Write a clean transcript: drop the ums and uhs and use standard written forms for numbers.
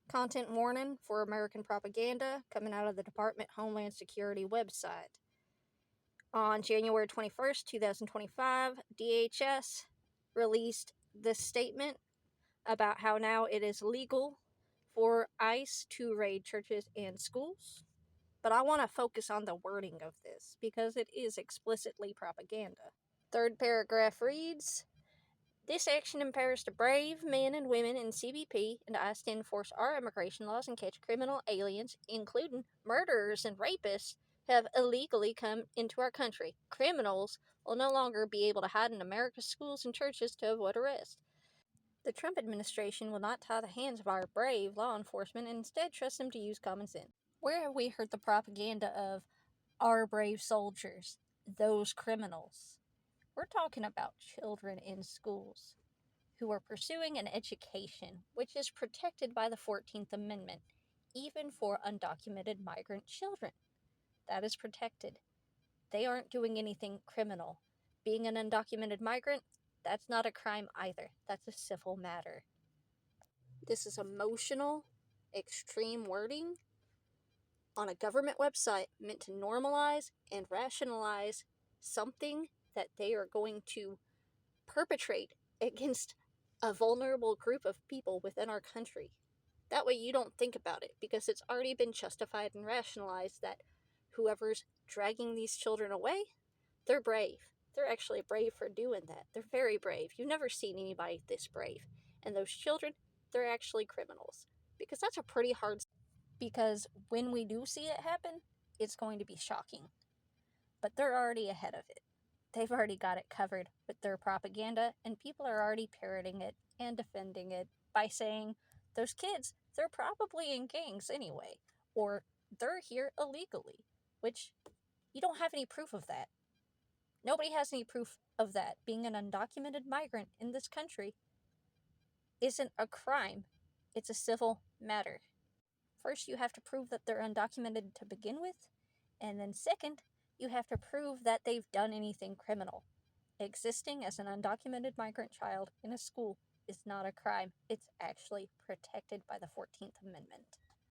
Content warning for American propaganda coming out of the Department of Homeland Security website. On January 21st, 2025, DHS released this statement about how now it is legal for ICE to raid churches and schools. But I want to focus on the wording of this because it is explicitly propaganda. Third paragraph reads, "This action empowers the brave men and women in CBP and ICE to enforce our immigration laws and catch criminal aliens, including murderers and rapists, who have illegally come into our country. Criminals will no longer be able to hide in America's schools and churches to avoid arrest. The Trump administration will not tie the hands of our brave law enforcement and instead trust them to use common sense." Where have we heard the propaganda of our brave soldiers, those criminals? We're talking about children in schools who are pursuing an education which is protected by the 14th Amendment, even for undocumented migrant children. That is protected. They aren't doing anything criminal. Being an undocumented migrant, that's not a crime either. That's a civil matter. This is emotional, extreme wording on a government website meant to normalize and rationalize something that they are going to perpetrate against a vulnerable group of people within our country. That way you don't think about it because it's already been justified and rationalized that whoever's dragging these children away, they're brave. They're actually brave for doing that. They're very brave. You've never seen anybody this brave. And those children, they're actually criminals. Because that's a pretty hard. Because when we do see it happen, it's going to be shocking. But they're already ahead of it. They've already got it covered with their propaganda, and people are already parroting it and defending it by saying, those kids, they're probably in gangs anyway, or they're here illegally, which you don't have any proof of that. Nobody has any proof of that. Being an undocumented migrant in this country isn't a crime, it's a civil matter. First, you have to prove that they're undocumented to begin with, and then second, you have to prove that they've done anything criminal. Existing as an undocumented migrant child in a school is not a crime. It's actually protected by the 14th Amendment.